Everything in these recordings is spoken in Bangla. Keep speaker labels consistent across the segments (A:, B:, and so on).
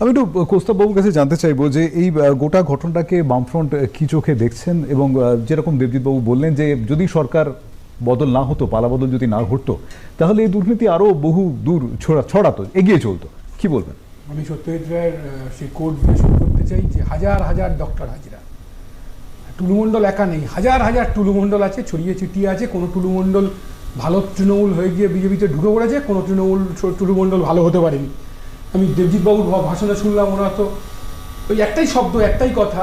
A: আমি একটু কৌস্তববাবুর কাছে জানতে চাইবো যে এই গোটা ঘটনাটাকে বামফ্রন্ট কি চোখে দেখছেন, এবং যেরকম দেবজিৎবাবু বললেন যে যদি সরকার বদল না হতো, পালাবদল যদি না ঘটতো, তাহলে এই দুর্নীতি আরো বহু দূর ছড়াতো, এগিয়ে চলতো। কি বলবেন?
B: আমি সত্যজিৎ রায়ের সেই কোড শুরু করতে চাই যে হাজার হাজার ডক্টর হাজিরা, টুলুমণ্ডল একা নেই, হাজার হাজার টুলুমণ্ডল আছে, ছড়িয়ে ছিটিয়ে আছে। কোনো টুলুমণ্ডল ভালো তৃণমূল হয়ে গিয়ে বিজেপিতে ঢুকে পড়েছে, কোনো টুলুমণ্ডল ভালো হতে পারেনি। আমি দেবজিৎবাবুর ভাষণে শুনলাম, ওনার তো ওই একটাই শব্দ, একটাই কথা,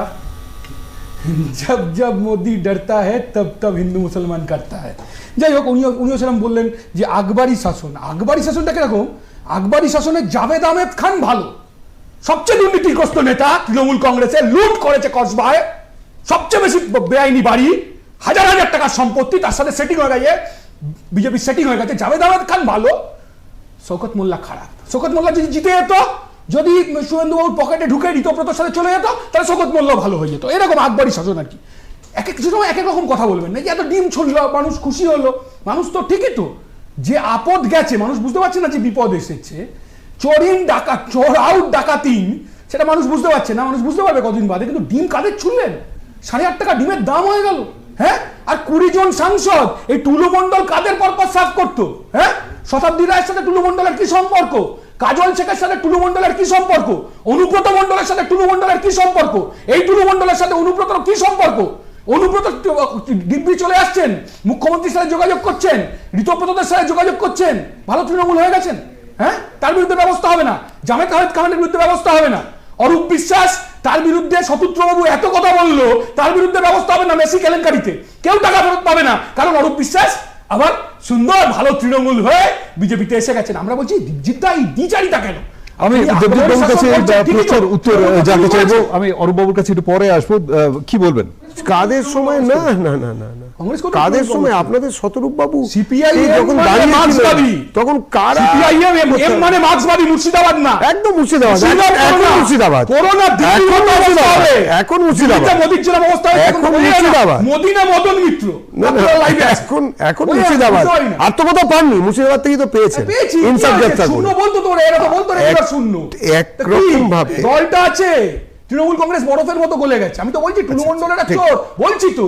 B: জব জব মোদি ডরতা হ্যায় তব তব হিন্দু মুসলমান কাটতা হ্যায়। যাই হোক, উনিও সেরকম বললেন যে আকবরী শাসন। আকবরী শাসনটা কিরকম? আকবরী শাসনে জাভেদ আহমেদ খান ভালো, সবচেয়ে দুর্নীতিগ্রস্ত নেতা তৃণমূল কংগ্রেসে, লুট করেছে কসবায়, সবচেয়ে বেশি বেআইনি বাড়ি, হাজার হাজার টাকার সম্পত্তি, তার সাথে সেটিং হয়ে গেছে, বিজেপির সেটিং হয়ে গেছে। জাভেদ আহমেদ খান ভালো, শওকত মোল্লা খারাপ। শওকত মোল্লা যদি জিতে যেত, যদি শুভেন্দুবাবুর পকেটে ঢুকে ঋতব্রতর সাথে চলে যেত, তাহলে শওকত মোল্লা ভালো হয়ে যেত। এরকম আকবরী শাসন আর কি। এক এক সময় এক এক রকম কথা বলবেন না, যে এত ডিম ছড়লো, মানুষ খুশি হলো। মানুষ তো ঠিকই তো, যে আপদ গেছে, মানুষ বুঝতে পারছে না যে বিপদ এসেছে। চোরিন ডাকাত, চোর আউট ডাকাতিন, সেটা মানুষ বুঝতে পারছে না। মানুষ বুঝতে পারবে কদিন বাদে। কিন্তু ডিম কাদের ছুড়লেন? 8.5 টাকা ডিমের দাম হয়ে গেল। হ্যাঁ, আর 20 জন সাংসদ, এই টুলুমণ্ডল কাদের পরপর সাফ করতো? হ্যাঁ, শতাব্দী রায়ের সাথে টুলুমণ্ডলের কি সম্পর্ক? কাজল শেখের সাথে টুলুমণ্ডলের কি সম্পর্ক? অনুব্রত মণ্ডলের সাথে টুলুমণ্ডলের কি সম্পর্ক? এই টুলুমণ্ডলের সাথে অনুব্রতর কি সম্পর্ক? অনুব্রত দিব্যি চলে আসছেন, মুখ্যমন্ত্রীর সাথে যোগাযোগ করছেন, ঋতব্রতদের সাথে যোগাযোগ করছেন, ভালো তৃণমূল হয়ে গেছেন। হ্যাঁ, তার বিরুদ্ধে ব্যবস্থা হবে না। জাভেদ খানের বিরুদ্ধে ব্যবস্থা হবে না। অরূপ বিশ্বাস, তার বিরুদ্ধে শতুত্রবাবু এত কথা বললো, তার বিরুদ্ধে ব্যবস্থা হবে না। মেসি কেলেঙ্কারিতে কেউ টাকা ফেরত পাবে না, কারণ অরূপ বিশ্বাস আবার সুন্দর ভালো তৃণমূল হয়ে বিজেপিতে এসে গেছেন। আমরা বলছি জিদ্দা এই দ্বিচারিতা কেন?
A: আমি দেবজিৎবাবুর কাছে প্রশ্নের উত্তর জানতে চাইবো। আমি অরূপবাবুর কাছে একটু পরে আসবো। কি বলবেন?
C: কাদের সময়? না না না না না, কাদের সময়? আপনাদের শতরূপ বাবু
B: সিপিআইএম
C: যখন তখন কারা?
B: সিপিআইএম মানে মার্ক্সবাদী, মুর্শিদাবাদ না,
C: একদম মুর্শিদাবাদ, এখন মুর্শিদাবাদ,
B: করোনা
C: এখন মুর্শিদাবাদ,
B: মোদির জন্য অবস্থা,
C: এখন মুর্শিদাবাদ,
B: মোদি না মদন মিত্র,
C: এখন মুর্শিদাবাদ। আত্মকথা পাননি, মুর্শিদাবাদ থেকে তো পেয়েছে। ইনসাফ যাত্রা
B: শূন্য বলতো তোরা, এরা তো বলতো এবার শূন্য
C: একরকম ভাবে
B: দলটা আছে। তৃণমূল কংগ্রেস বরফের মতো গলে গেছে। আমি তো বলছি টুলুমণ্ডলেরা চোর, বলছি তো।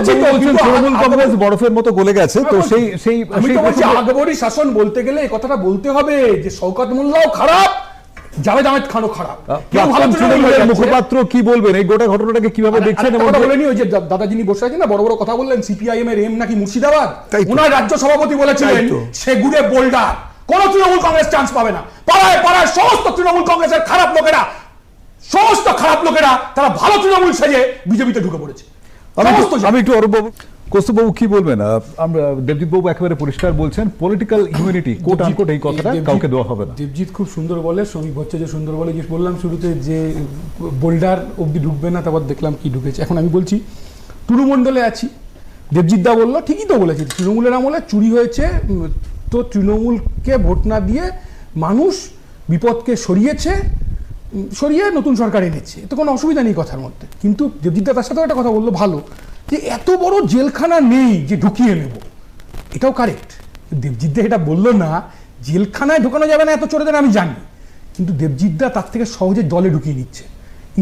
A: তৃণমূল কংগ্রেস বরফের মতো গলে গেছে। তো সেই
B: আকবরী শাসন বলতে গেলে এই কথাটা বলতে হবে যে শওকত মোল্লাও খারাপ, জাভেদ আহমেদ খানও খারাপ।
A: মুখপাত্র কি বলবেন এই গোটা ঘটনাটাকে, কিভাবে দেখছেন?
B: বলেনি ওই যে দাদা যিনি বসে আছেন না, বড় বড় কথা বললেন, সিপিআইএম এর এম নাকি মুর্শিদাবাদ। ওনার রাজ্য সভাপতি বলেছিলেন সেগুড়ে বোল্ডার, কোন তৃণমূল কংগ্রেস চান্স পাবে না। পাড়ায় পাড়ায় সমস্ত তৃণমূল কংগ্রেসের খারাপ লোকেরা, সমস্ত খারাপ লোকেরা, তারা ভালো তৃণমূল সেজে বিজেপিতে ঢুকে পড়েছে।
A: আমি একটু অরূপবাবু, কৌস্তববাবু কি বলবেন? আমরা দেবজিৎবাবু একেবারে পরিষ্কার বলছেন, পলিটিক্যাল ইমিউনিটি কোট আনকোট, এই কথাটা কাউকে দেওয়া হবে না।
B: দেবজিৎ খুব সুন্দর বলে, শ্রমিক ভট্টাচার্য সুন্দর বলে। যে বললাম শুরুতে যে বোল্ডার অব্দি ঢুকবে না, তারপর দেখলাম কি ঢুকেছে। এখন আমি বলছি টুলুমণ্ডলে আছি, দেবজিৎ দা বললো ঠিকই তো বলেছি, তৃণমূলের আমলে চুরি হয়েছে, তো তৃণমূলকে ভোট না দিয়ে মানুষ বিপদকে সরিয়ে নতুন সরকার এনেছে, তো কোনো অসুবিধা নেই কথার মধ্যে। কিন্তু দেবজিৎদা তার সাথেও একটা কথা বললো ভালো, যে এত বড় জেলখানা নেই যে ঢুকিয়ে নেব, এটাও কারেক্ট। দেবজিৎদা এটা বললো না, জেলখানায় ঢোকানো যাবে না এত চোরেদের আমি জানি, কিন্তু দেবজিৎদা তার থেকে সহজে দলে ঢুকিয়ে নিচ্ছে,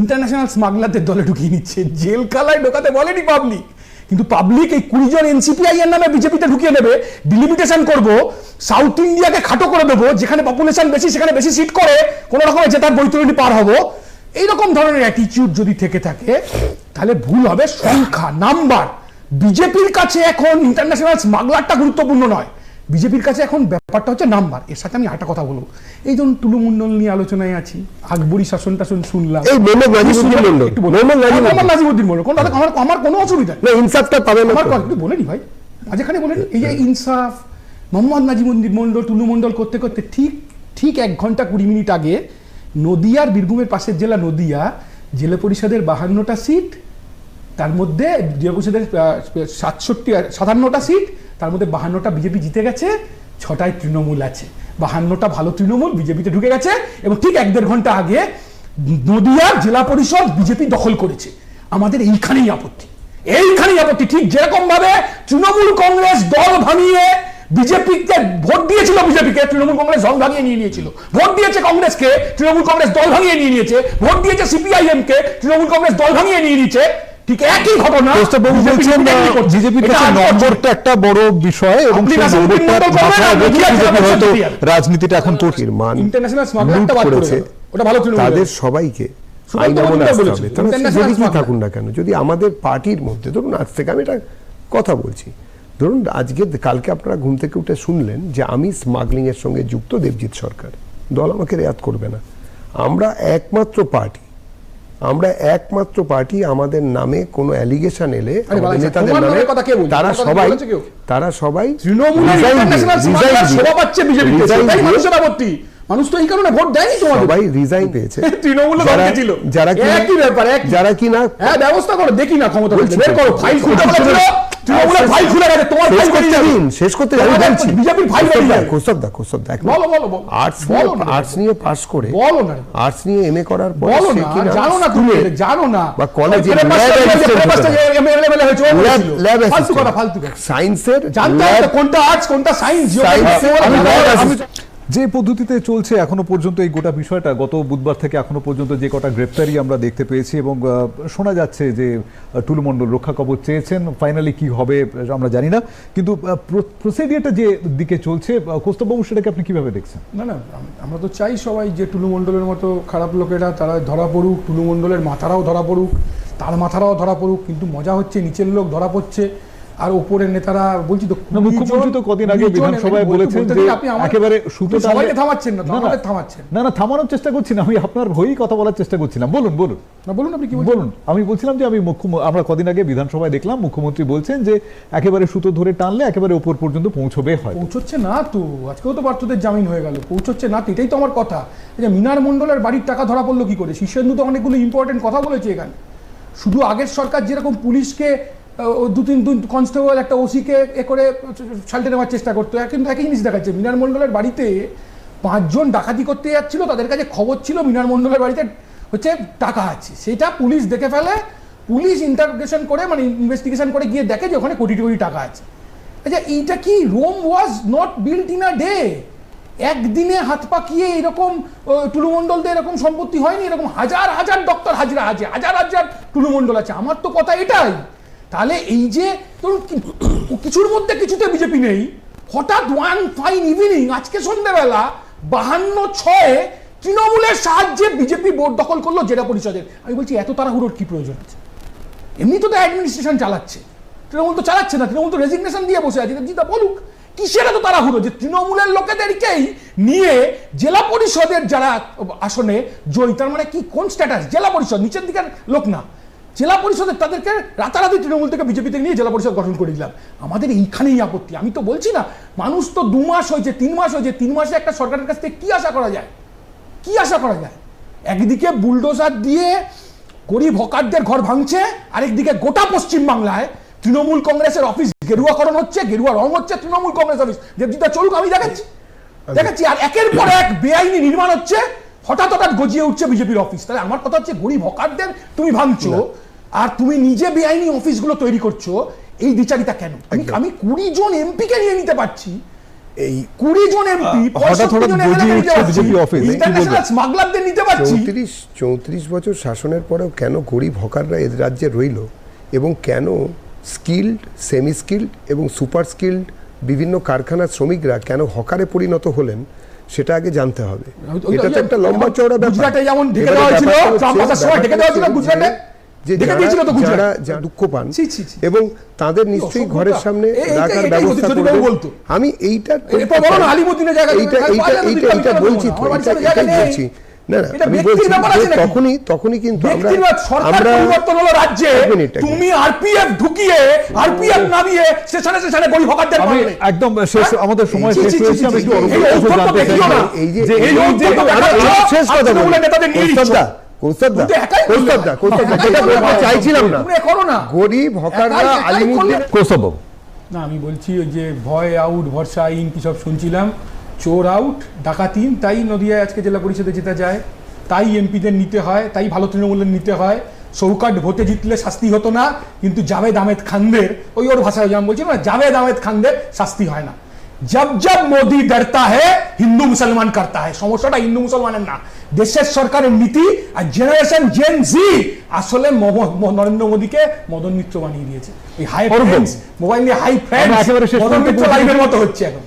B: ইন্টারন্যাশনাল স্মাগলারদের দলে ঢুকিয়ে নিচ্ছে। জেলখানায় ঢোকাতে বলেনি পাবলিক, কিন্তু পাবলিক এই 20 জন এনসিপিআই-এর নামে বিজেপিতে ঢুকিয়ে নেবে। ডিলিমিটেশন করব, সাউথ ইন্ডিয়াকে খাটো করে দেবো, যেখানে পপুলেশন বেশি সেখানে বেশি সিট করে কোন রকমের জেতার বৈতরণী পার হবো। এইরকম ধরনের অ্যাটিটিউড যদি থেকে থাকে তাহলে ভুল হবে। সংখ্যা, নাম্বার, বিজেপির কাছে এখন ইন্টারন্যাশনাল স্মাগলারটা গুরুত্বপূর্ণ নয়, বিজেপির কাছে এখন ব্যাপারটা হচ্ছে নাম্বার। এর সাথে আমি একটা কথা বলবো, এই ধরুন টুলুমণ্ডল নিয়ে আলোচনায় আছি, আকবরী শাসন টাসন শুনলাম, নাজিমুদ্দিন মন্ডল, আমার কোনো অসুবিধা নেই, ইনসাফটা পাবেন আমার বলেনি ভাই, মাঝখানে বলেনি এই যে ইনসাফ, মোহাম্মদ নাজিমুদ্দিন মন্ডল টুলুমণ্ডল করতে করতে ঠিক 1 ঘন্টা 20 মিনিট আগে নদিয়ার, বীরভূমের পাশের জেলা নদিয়া, জেলা পরিষদের 52টা সিট, তার মধ্যে জেলা পরিষদের 57টা সিট, তার মধ্যে 52টা বিজেপি জিতে গেছে, 6টায় তৃণমূল আছে, 52টা ভালো তৃণমূল বিজেপিতে ঢুকে গেছে। এবং ঠিক 1-1.5 ঘন্টা আগে নদিয়ার জেলা পরিষদ বিজেপি দখল করেছে। আমাদের এইখানেই আপত্তি, ঠিক যেরকম ভাবে তৃণমূল কংগ্রেস দল ভাঙিয়ে বিজেপিকে ভোট দিয়েছিল, বিজেপিকে তৃণমূল কংগ্রেস দল ভাঙিয়ে নিয়ে নিয়েছিল, ভোট দিয়েছে কংগ্রেসকে তৃণমূল কংগ্রেস দল ভাঙিয়ে নিয়ে নিয়েছে, ভোট দিয়েছে সিপিআইএম কে তৃণমূল কংগ্রেস দল ভাঙিয়ে নিয়ে নিয়েছে। ঠিক একই ঘটনা
A: বিজেপির কাছে নম্বরটা একটা বড় বিষয় এবং রাজনীতিটা এখন
B: ইন্টারন্যাশনাল স্মাগলারটা বাদ করেছে, ওটা ভালো তৃণমূল
C: তাদের সবাইকে আইন আমলে আসতে হবে। তারা যদি কি থাকুন না কেন, যদি আমাদের পার্টির মধ্যে ধরুন আজ থেকে আমি একটা কথা বলছি, ধরুন আজকে কালকে আপনারা ঘুম থেকে উঠে শুনলেন যে আমি স্মাগলিং এর সঙ্গে যুক্ত দেবজিৎ সরকার, দল আমাকে রেয়াত করবে না। আমরা একমাত্র পার্টি আমাদের নামে কোনো অ্যালিগেশন এলে নেতাদের নামে তারা সবাই
B: মানুষ তো এই কারণে ভোট দেয়নি,
C: সবাই রিজাইন পেয়েছে।
B: তৃণমূল ছিল একই ব্যাপার,
C: যারা কিনা
B: হ্যাঁ ব্যবস্থা করো, দেখি না ক্ষমতা বের করো, ফাইল খুলতে বলেছিল তৃণমূলের ফাইল খুলে গেছে, তোমার ফাইল করে দিন,
C: শেষ করতে আমি বলছি
B: বিজেপির ফাইল করে দিন।
C: কোসবদা
B: বলো
C: আর্টস নিয়ে পাস করে,
B: বলো না
C: আর্টস নিয়ে এমএ করার পর
B: বলো না, জানো না তুমি, জানো না
C: বা কলেজে ল্যাব
B: ফালতু
C: সায়েন্সের
B: জানতে হবে কোনটা আর্টস কোনটা সায়েন্স।
A: যে পদ্ধতিতে চলছে এখনো পর্যন্ত এই গোটা বিষয়টা, গত বুধবার থেকে এখনো পর্যন্ত যে কটা গ্রেপ্তারি আমরা দেখতে পেয়েছি এবং শোনা যাচ্ছে যে টুলু মণ্ডল রক্ষা কবচ চেয়েছেন, ফাইনালি কি হবে আমরা জানি না, কিন্তু প্রসিডিয়ারটা যে দিকে চলছে, কৌস্তববাবু সেটাকে আপনি কিভাবে দেখছেন?
B: না আমরা তো চাই সবাই যে টুলু মণ্ডলের মতো খারাপ লোকেরা তারা ধরা পড়ুক, টুলু মণ্ডলের মাথারাও ধরা পড়ুক, তার মাথারাও ধরা পড়ুক, কিন্তু মজা হচ্ছে নিচের লোক ধরা পড়ছে আর ওপরের নেতারা। বলছি তো
A: মুখ্যমন্ত্রী তো কদিন আগে বিধানসভায় বলেছেন যে একেবারে সুতো
B: সবাইকে থামাচ্ছেন না, আমাদের থামাচ্ছেন
A: না, থামানোর চেষ্টা করছি না, আমি আপনার হয়েই কথা বলার চেষ্টা করছিলাম। বলুন
B: আপনি কি
A: বলুন। আমি বলছিলাম যে আমরা কদিন আগে বিধানসভায় দেখলাম মুখ্যমন্ত্রী বলছেন যে একেবারে সুতো ধরে টানলে একেবারে উপর পর্যন্ত
B: পৌঁছচ্ছে না তো, আজকেও তো পার্থদের জামিন হয়ে গেল, পৌঁছচ্ছে না তো, এটাই তো আমার কথা। যে মিনার মণ্ডলের বাড়ির টাকা ধরা পড়লো কি করে? শীর্ষেন্দু তো অনেকগুলো ইম্পর্টেন্ট কথা বলেছে এখানে। শুধু আগের সরকার যেরকম পুলিশকে দু তিন কনস্টেবল একটা ওসিকে করে সালটে নেওয়ার চেষ্টা করতো, কিন্তু একই জিনিস দেখাচ্ছে। মিনার মণ্ডলের বাড়িতে 5 জন ডাকাতি করতে যাচ্ছিল, তাদের কাছে খবর ছিল মিনার মণ্ডলের বাড়িতে হচ্ছে টাকা আছে, সেটা পুলিশ দেখে ফেলে, পুলিশ ইন্টারোগেশন করে মানে ইনভেস্টিগেশন করে গিয়ে দেখে যে ওখানে কোটি কোটি টাকা আছে। আচ্ছা এইটা কি Rome was not built in a day? একদিনে হাত পাকিয়ে এরকম টুলু মণ্ডলদের এরকম সম্পত্তি হয়নি, এরকম হাজার হাজার ডক্টর হাজিরা আছে, হাজার হাজার টুলু মণ্ডল আছে। আমার তো কথা এটাই। তাহলে এই যে ধরুন কিছুর মধ্যে কিছুতে বিজেপি নেই, হঠাৎ ওয়ান ফাইন ইভিনিং আজকে সন্ধ্যাবেলা 52-6 তৃণমূলের সাহায্যে বিজেপি বোর্ড দখল করলো জেলা পরিষদের। আমি বলছি এত তাড়াহুড়োর কি প্রয়োজন আছে? এমনি তো অ্যাডমিনিস্ট্রেশন চালাচ্ছে, তৃণমূল তো চালাচ্ছে না, তৃণমূল তো রেজিগনেশন দিয়ে বসে আছে। জিতা বলুক কিসের এত তাড়াহুড়ো যে তৃণমূলের লোকেদেরকেই নিয়ে জেলা পরিষদের যারা আসনে জয়ী, তার মানে কি কোন স্ট্যাটাস? জেলা পরিষদ নিচের দিকের লোক না, জেলা পরিষদের তাদেরকে রাতারাতি তৃণমূল থেকে বিজেপিতে নিয়ে জেলা পরিষদ গঠন করে দিলাম। আমাদের এইখানেই আপত্তি। আমি তো বলছি না, মানুষ তো 2 মাস হয়েছে, 3 মাস হয়েছে, 3 মাসে একটা সরকারের কাছ থেকে কি আশা করা যায়? একদিকে বুলডোজার দিয়ে গরিব হকারদের ঘর ভাঙছে, আরেকদিকে গোটা পশ্চিমবাংলায় তৃণমূল কংগ্রেসের অফিস গেরুয়াকরণ হচ্ছে, গেরুয়া রং হচ্ছে তৃণমূল কংগ্রেস অফিস। দেবজিতা চলুক, আমি দেখাচ্ছি আর একের পর এক বেআইনি নির্মাণ হচ্ছে, হঠাৎ গজিয়ে উঠছে বিজেপির অফিস। তাহলে আমার কথা হচ্ছে গরিব হকারদের তুমি ভাঙছো আর তুমি নিজে বেআইনি অফিসগুলো তৈরি করছো, এই বিচারিতা কেন? আমি 20 জন এমপিকে নিয়ে নিতে পারছি, এই 20 জন এমপি স্মাগলারদের নিতে পারছি।
C: 34 বছর শাসনের পরেও কেন গরিব হকাররা এ রাজ্যে রইল, এবং কেন স্কিল্ড, সেমি স্কিল্ড এবং সুপার স্কিল্ড বিভিন্ন কারখানার শ্রমিকরা কেন হকারে পরিণত হলেন, সেটা আগে জানতে হবে। এটা তো একটা লম্বা চওড়া ব্যাপার।
B: গুজরাটে যেমন ঢেকে দেওয়া হয়েছিল, ট্রাম্পের সময় ঢেকে দেওয়া হয়েছিল গুজরাটে,
C: যারা দুঃখ পান এবং তাদের নিশ্চয়ই ঘরের সামনে রাখার ব্যবস্থা করবে। আমি এইটা বলছি না, আমি বলছি তখনই কিন্তু আমরা
B: পরিবর্তন হলো রাজ্যে, তুমি আরপিএফ ঢুকিয়ে আরপিএফ নামিয়ে স্টেশনে গরিব হকারদের মারলে।
A: একদম শেষ, আমাদের সময় শেষ হয়েছে। আমি একটু জানতে চাই
C: শেষ কথা গরিব হকাররা আলিমুদ্দিন
A: কৌস্তববাবু
B: না, আমি বলছি যে ভয় আউট, ভরসা ইন কি সব শুনছিলাম, চোর আউট, ডাকাত ইন, তাই নদিয়ায় আজকে জেলা পরিষদে যেতে যায়, তাই এমপিদের নিতে হয়, তাই ভালো তৃণমূলের নিতে হয়। শৌকাট ভোটে জিতলে শাস্তি হতো না, কিন্তু জাভেদ আহমেদ খানদের ওর ভাষায় যেমন বলছি না, জাভেদ আহমেদ খানদের শাস্তি হয় না। जब जब मोदी डरता है हिंदू मुसलमान करता है। সমস্যাটা হিন্দু মুসলমানের না, দেশের সরকারের নীতি আর জেনারেশন জেন জি আসলে নরেন্দ্র মোদীকে মদন মিত্র বানিয়ে দিয়েছে। এই হাই ফ্রেন্ডস মোবাইল নিয়ে হাই ফ্রেন্ডস মদন মিত্র লাইভের মতো হচ্ছে এখন।